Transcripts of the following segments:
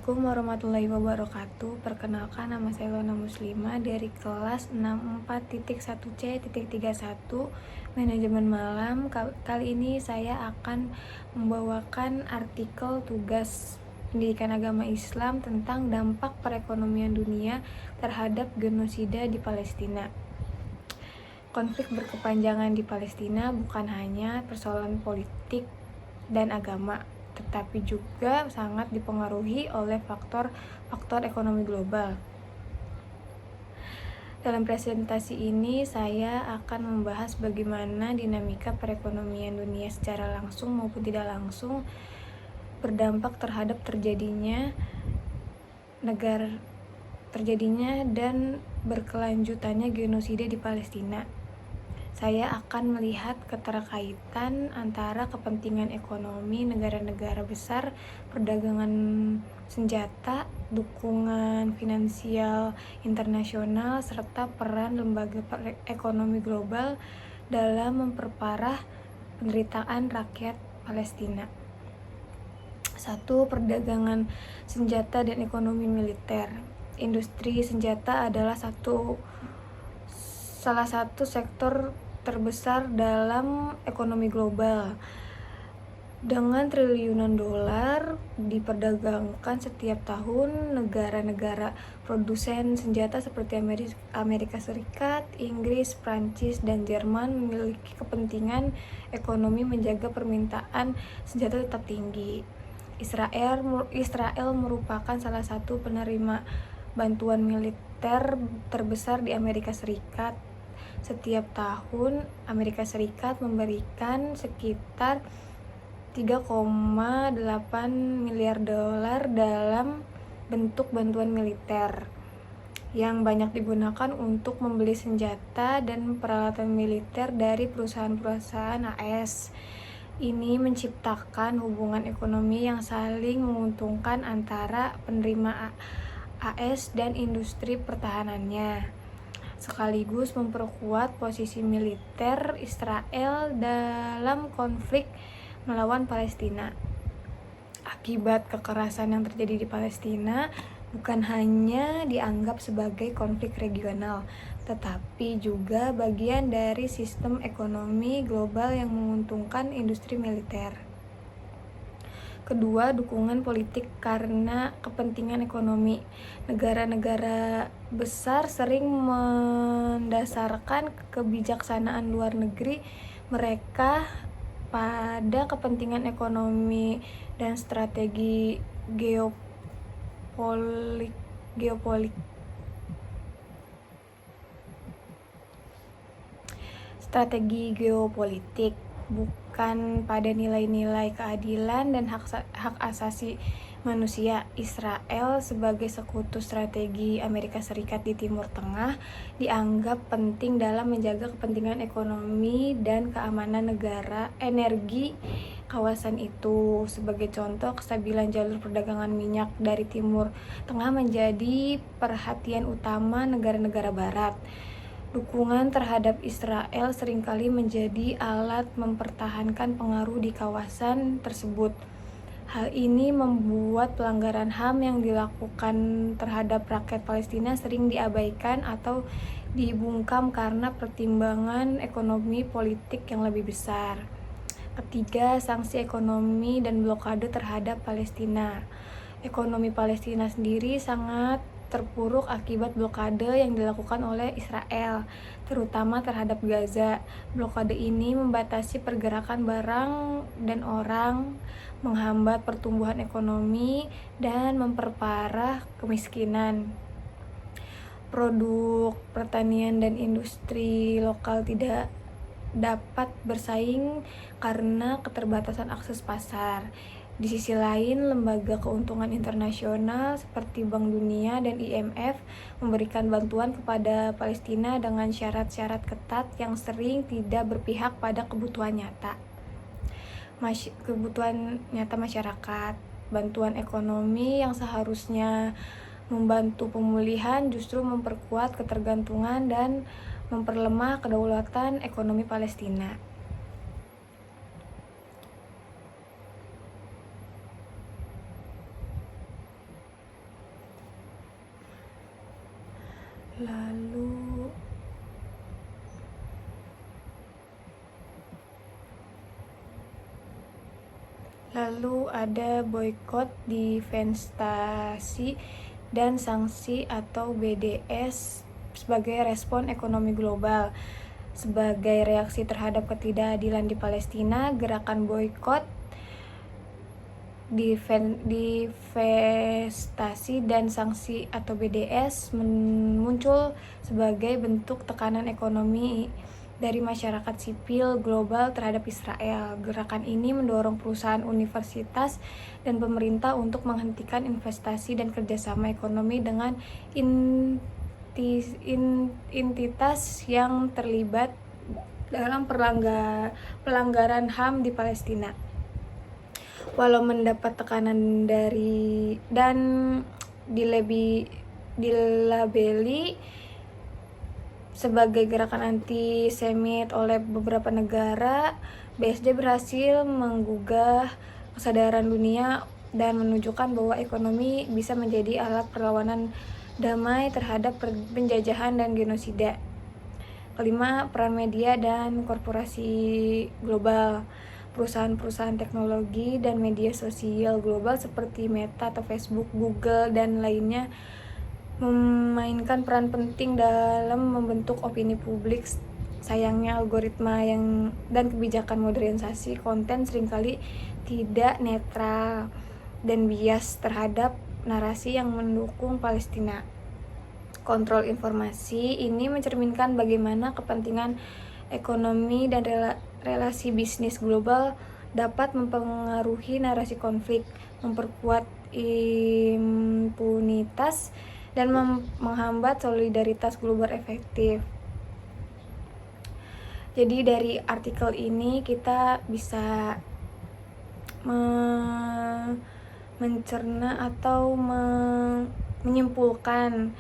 Assalamualaikum warahmatullahi wabarakatuh. Perkenalkan, nama saya Lona Muslima dari kelas 64.1C.31 Manajemen Malam. Kali ini saya akan membawakan artikel tugas pendidikan agama Islam tentang dampak perekonomian dunia terhadap genosida di Palestina. Konflik berkepanjangan di Palestina bukan hanya persoalan politik dan agama, tetapi juga sangat dipengaruhi oleh faktor ekonomi global. Dalam presentasi ini saya akan membahas bagaimana dinamika perekonomian dunia secara langsung maupun tidak langsung berdampak terhadap terjadinya dan berkelanjutannya genosida di Palestina. Saya akan melihat keterkaitan antara kepentingan ekonomi negara-negara besar, perdagangan senjata, dukungan finansial internasional, serta peran lembaga ekonomi global dalam memperparah penderitaan rakyat Palestina. 1. Perdagangan senjata dan ekonomi militer. Industri senjata adalah salah satu sektor terbesar dalam ekonomi global. Dengan triliunan dolar diperdagangkan setiap tahun, negara-negara produsen senjata seperti Amerika Serikat, Inggris, Prancis, dan Jerman memiliki kepentingan ekonomi menjaga permintaan senjata tetap tinggi. Israel merupakan salah satu penerima bantuan militer terbesar di Amerika Serikat. Setiap tahun, Amerika Serikat memberikan sekitar 3,8 miliar dolar dalam bentuk bantuan militer yang banyak digunakan untuk membeli senjata dan peralatan militer dari perusahaan-perusahaan AS. Ini menciptakan hubungan ekonomi yang saling menguntungkan antara penerima AS dan industri pertahanannya, sekaligus memperkuat posisi militer Israel dalam konflik melawan Palestina. Akibat kekerasan yang terjadi di Palestina bukan hanya dianggap sebagai konflik regional, tetapi juga bagian dari sistem ekonomi global yang menguntungkan industri militer. Kedua, dukungan politik karena kepentingan ekonomi. Negara-negara besar sering mendasarkan kebijaksanaan luar negeri mereka pada kepentingan ekonomi dan strategi geopolitik, bukan pada nilai-nilai keadilan dan hak asasi manusia. Israel sebagai sekutu strategi Amerika Serikat di Timur Tengah dianggap penting dalam menjaga kepentingan ekonomi dan keamanan energi kawasan itu. Sebagai contoh, kestabilan jalur perdagangan minyak dari Timur Tengah menjadi perhatian utama negara-negara barat. Dukungan terhadap Israel seringkali menjadi alat mempertahankan pengaruh di kawasan tersebut. Hal ini membuat pelanggaran HAM yang dilakukan terhadap rakyat Palestina sering diabaikan atau dibungkam karena pertimbangan ekonomi politik yang lebih besar. Ketiga, sanksi ekonomi dan blokade terhadap Palestina. Ekonomi Palestina sendiri sangat terpuruk akibat blokade yang dilakukan oleh Israel, terutama terhadap Gaza. Blokade ini membatasi pergerakan barang dan orang, menghambat pertumbuhan ekonomi, dan memperparah kemiskinan. Produk pertanian dan industri lokal tidak dapat bersaing karena keterbatasan akses pasar. Di sisi lain, lembaga keuntungan internasional seperti Bank Dunia dan IMF memberikan bantuan kepada Palestina dengan syarat-syarat ketat yang sering tidak berpihak pada kebutuhan nyata masyarakat. Bantuan ekonomi yang seharusnya membantu pemulihan justru memperkuat ketergantungan dan memperlemah kedaulatan ekonomi Palestina. Lalu ada boykot, divestasi, dan sanksi atau BDS sebagai respon ekonomi global. Sebagai reaksi terhadap ketidakadilan di Palestina, gerakan boykot, divestasi, dan sanksi atau BDS muncul sebagai bentuk tekanan ekonomi dari masyarakat sipil global terhadap Israel. Gerakan ini mendorong perusahaan, universitas, dan pemerintah untuk menghentikan investasi dan kerjasama ekonomi dengan entitas yang terlibat dalam pelanggaran HAM di Palestina. Walau mendapat tekanan dari dan dilabeli sebagai gerakan anti-Semit oleh beberapa negara, BSD berhasil menggugah kesadaran dunia dan menunjukkan bahwa ekonomi bisa menjadi alat perlawanan damai terhadap penjajahan dan genosida. Kelima, peran media dan korporasi global. Perusahaan-perusahaan teknologi dan media sosial global seperti Meta atau Facebook, Google, dan lainnya memainkan peran penting dalam membentuk opini publik. Sayangnya algoritma dan kebijakan modernisasi konten seringkali tidak netral dan bias terhadap narasi yang mendukung Palestina. Kontrol informasi ini mencerminkan bagaimana kepentingan ekonomi dan relasi bisnis global dapat mempengaruhi narasi konflik, memperkuat impunitas, dan menghambat solidaritas global efektif. Jadi dari artikel ini kita bisa mencerna atau menyimpulkan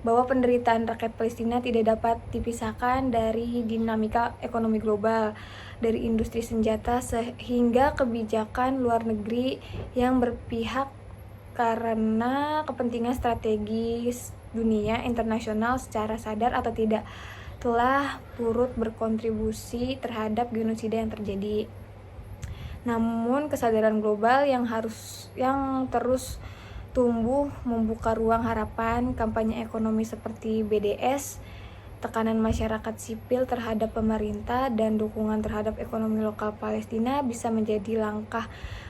bahwa penderitaan rakyat Palestina tidak dapat dipisahkan dari dinamika ekonomi global, dari industri senjata sehingga kebijakan luar negeri yang berpihak karena kepentingan strategis dunia internasional secara sadar atau tidak telah turut berkontribusi terhadap genosida yang terjadi. Namun kesadaran global yang terus tumbuh membuka ruang harapan. Kampanye ekonomi seperti BDS, tekanan masyarakat sipil terhadap pemerintah, dan dukungan terhadap ekonomi lokal Palestina bisa menjadi langkah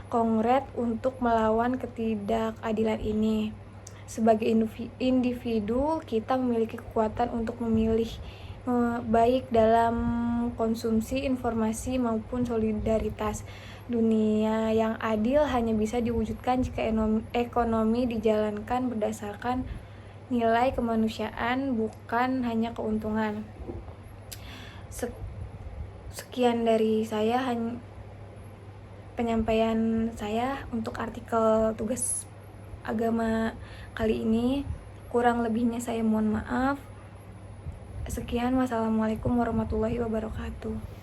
konkret untuk melawan ketidakadilan ini. Sebagai individu, kita memiliki kekuatan untuk memilih baik dalam konsumsi informasi maupun solidaritas. Dunia yang adil hanya bisa diwujudkan jika ekonomi dijalankan berdasarkan nilai kemanusiaan, bukan hanya keuntungan. Sekian dari saya, penyampaian saya untuk artikel tugas agama kali ini. Kurang lebihnya saya mohon maaf. Sekian, wassalamualaikum warahmatullahi wabarakatuh.